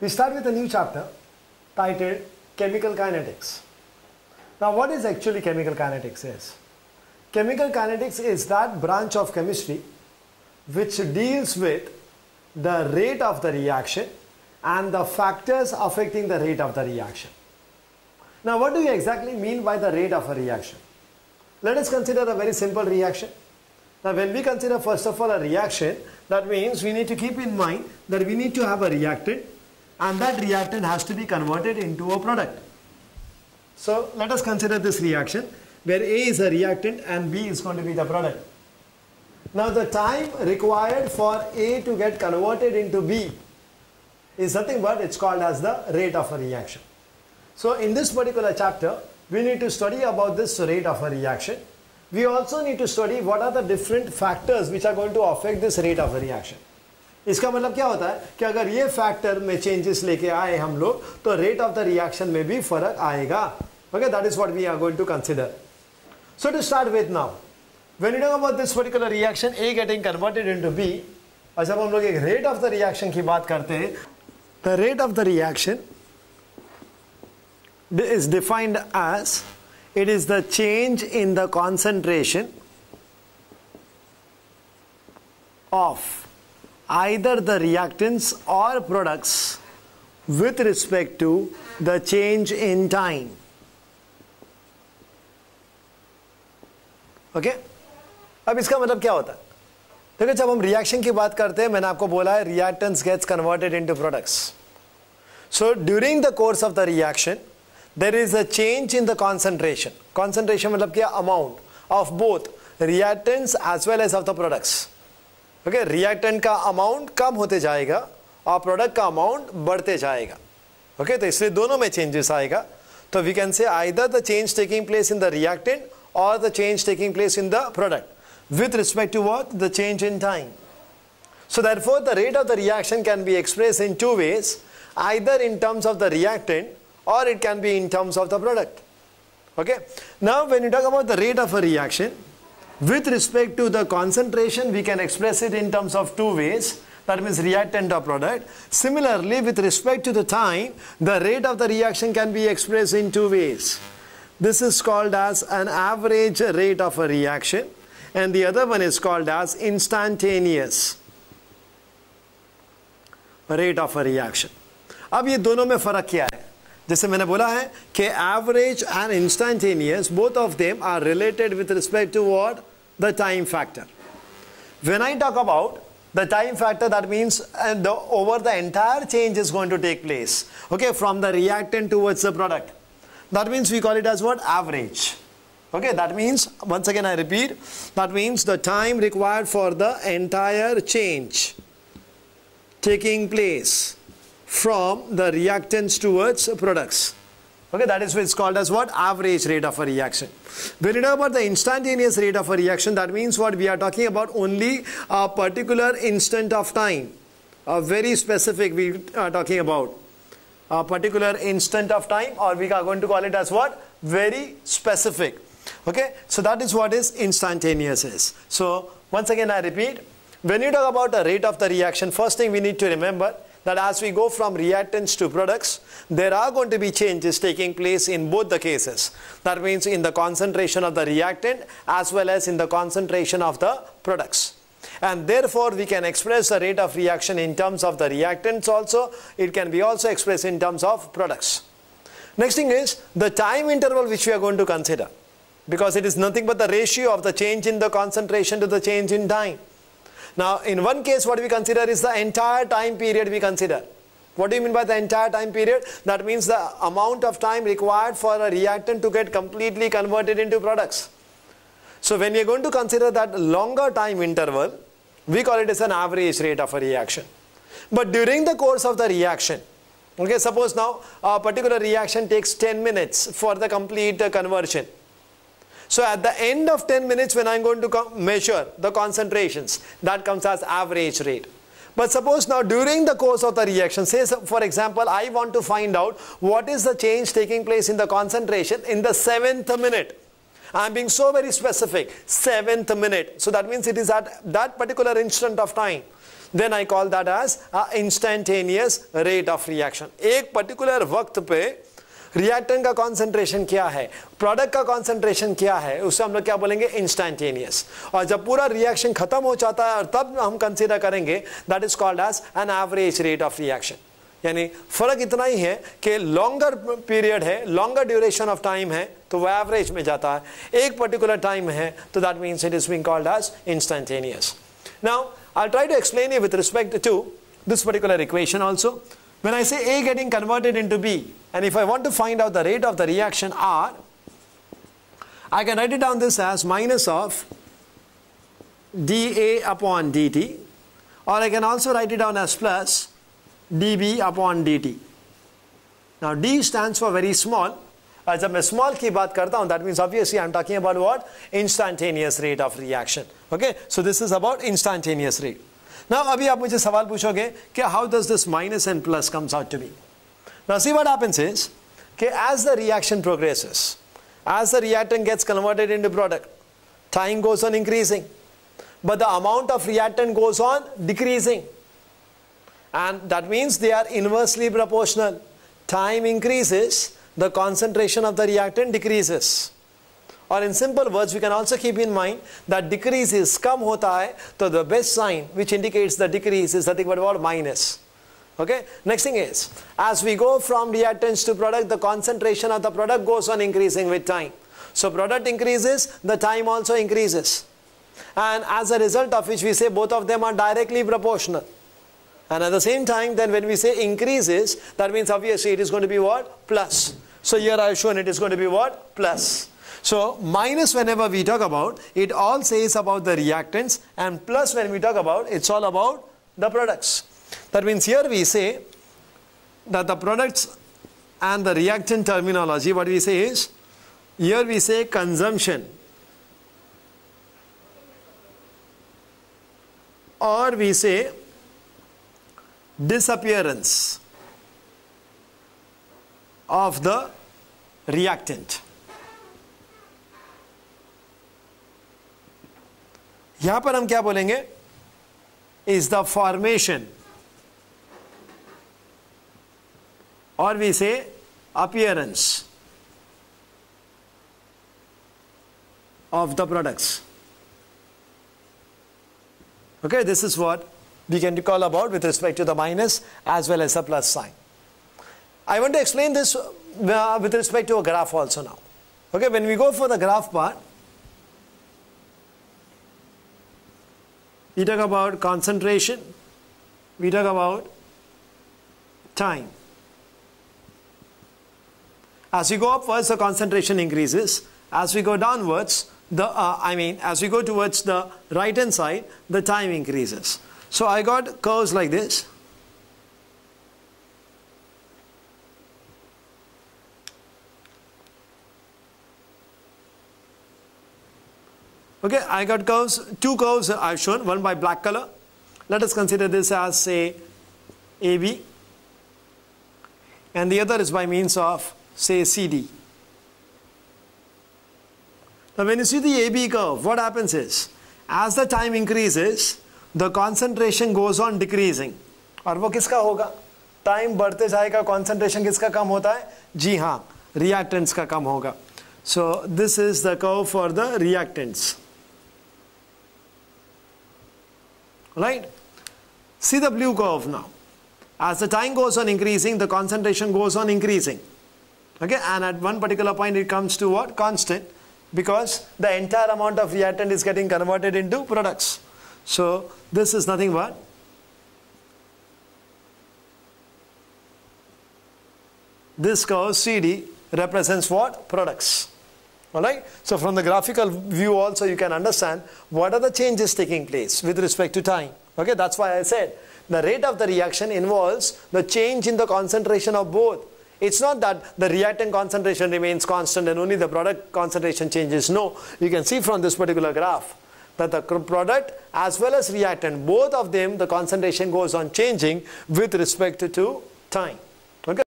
we start with a new chapter titled Chemical Kinetics. Now, what is actually chemical kinetics is? Chemical kinetics is that branch of chemistry which deals with the rate of the reaction and the factors affecting the rate of the reaction. Now, what do you exactly mean by the rate of a reaction? Let us consider a very simple reaction. Now, when we consider first of all a reaction, that means we need to keep in mind that we need to have a reactant, and that reactant has to be converted into a product. So, let us consider this reaction where A is a reactant and B is going to be the product. Now, the time required for A to get converted into B is nothing but it's called as the rate of a reaction. So, in this particular chapter, we need to study about this rate of a reaction. We also need to study what are the different factors which are going to affect this rate of a reaction. इसका मतलब क्या होता है कि अगर ये factor में changes लेके आए हम लोग तो रेट ऑफ द रिएक्शन में भी फर्क आएगा. Okay, that is what we are going to consider. So to start with now, when you talk about this particular reaction A getting converted into B, और जब हम लोग एक rate of the reaction की बात करते हैं, the rate of the reaction is defined as it is the change in the concentration of either the reactants or products with respect to the change in time. Okay अब इसका मतलब क्या होता है? देखो, जब हम रिएक्शन की बात करते हैं, मैंने आपको बोला है reactants gets converted into products. So during the course of the reaction there is a change in the concentration. Concentration मतलब क्या? Amount of both reactants as well as of the products. Okay, reactant का amount कम होते जाएगा और product का amount बढ़ते जाएगा. ओके, तो इसलिए दोनों में चेंजेस आएगा. तो we can say either the change taking place in the reactant or the change taking place in the product with respect to what? The change in time. So therefore the rate of the reaction can be expressed in two ways, either in terms of the reactant or it can be in terms of the product. Okay. Now when you talk about the rate of a reaction with respect to the concentration, we can express it in terms of two ways, that means reactant or product. Similarly, with respect to the time, the rate of the reaction can be expressed in two ways. This is called as an average rate of a reaction and the other one is called as instantaneous rate of a reaction. अब ये दोनों में फर्क क्या है? जैसे मैंने बोला है कि average and instantaneous, both of them are related with respect to what? The time factor. When I talk about the time factor, that means over the entire change is going to take place. Okay, from the reactant towards the product. That means we call it as what? Average. Okay, that means, once again I repeat, that means the time required for the entire change taking place from the reactants towards products. Okay, that is what's called as what? Average rate of a reaction. When you talk about the instantaneous rate of a reaction, that means what? We are talking about only a particular instant of time. A very specific we are talking about. A particular instant of time, or we are going to call it as what? Very specific. Okay, so that is what is instantaneous is. So once again I repeat, when you talk about the rate of the reaction, first thing we need to remember that as we go from reactants to products, there are going to be changes taking place in both the cases. That means in the concentration of the reactant as well as in the concentration of the products. And therefore we can express the rate of reaction in terms of the reactants also. It can be also expressed in terms of products. Next thing is the time interval which we are going to consider, because it is nothing but the ratio of the change in the concentration to the change in time. Now in one case what we consider is the entire time period we consider. What do you mean by the entire time period? That means the amount of time required for a reactant to get completely converted into products. So when we are going to consider that longer time interval, we call it as an average rate of a reaction. But during the course of the reaction, okay, suppose now a particular reaction takes 10 minutes for the complete conversion. So at the end of 10 minutes when I am going to measure the concentrations, that comes as average rate. But suppose now during the course of the reaction, say for example, I want to find out what is the change taking place in the concentration in the 7th minute. I am being so very specific, 7th minute. So that means it is at that particular instant of time. then I call that as instantaneous rate of reaction. एक particular वक्त पे reactant का concentration क्या है, product का concentration क्या है, उससे हम लोग क्या बोलेंगे, इंस्टेंटेनियस. और जब पूरा रिएक्शन खत्म हो जाता है और तब हम कंसीडर करेंगे, that is called as an average rate of reaction. यानी फर्क इतना ही है कि लॉन्गर पीरियड है, लॉन्गर ड्यूरेशन ऑफ टाइम है तो वो एवरेज में जाता है, एक पर्टिकुलर टाइम है तो that means it is being called as instantaneous. Now I try to explain you with respect to this particular equation also. When I say A getting converted into B, and if I want to find out the rate of the reaction R, I can write it down this as minus of dA upon dt, or I can also write it down as plus dB upon dt. Now D stands for very small. जब मैं small की बात करता हूँ, that means obviously I'm talking about what? Instantaneous rate of reaction. Okay, so this is about instantaneous rate. Now अभी आप मुझे सवाल पूछोगे कि how does this minus and plus comes out to be? Now see what happens is कि as the reaction progresses, as the reactant gets converted into product, time goes on increasing, but the amount of reactant goes on decreasing, and that means they are inversely proportional. Time increases, the concentration of the reactant decreases. Or in simple words, we can also keep in mind that decrease is कम होता है, तो the best sign which indicates the decrease is nothing but what? Minus. Okay. Next thing is, as we go from reactants to product, the concentration of the product goes on increasing with time. So product increases, the time also increases, and as a result of which we say both of them are directly proportional. And at the same time, then when we say increases, that means obviously it is going to be what? Plus. So here I have shown it is going to be what? Plus. So minus whenever we talk about, it all says about the reactants, and plus when we talk about, it's all about the products. That means here we say that the products and the reactant terminology, what we say is, here we say consumption, or we say disappearance of the reactant. यहां पर हम क्या बोलेंगे, is the formation, or we say appearance of the products. Okay, this is what we can call about with respect to the minus as well as the plus sign. I want to explain this with respect to a graph also now. Okay, when we go for the graph part, we talk about concentration, we talk about time. As we go upwards, the concentration increases. As we go downwards, as we go towards the right hand side, the time increases. So I got curves like this. Okay, I got curves, two curves I've shown, one by black color. Let us consider this as, say, AB, and the other is by means of, say, CD. Now when you see the AB curve, what happens is, as the time increases, the concentration goes on decreasing. और वो किसका होगा? Time बढ़ते जाएगा, concentration किसका कम होता है? जी हाँ, reactants का कम होगा. So this is the curve for the reactants. Right? See the blue curve now. As the time goes on increasing, the concentration goes on increasing. Okay, and at one particular point it comes to what? Constant, because the entire amount of reactant is getting converted into products. So this is nothing but this curve CD represents what? Products. Alright, so from the graphical view also you can understand what are the changes taking place with respect to time. Okay, that's why I said the rate of the reaction involves the change in the concentration of both. It's not that the reactant concentration remains constant and only the product concentration changes. No, you can see from this particular graph that the product as well as reactant, both of them, the concentration goes on changing with respect to time.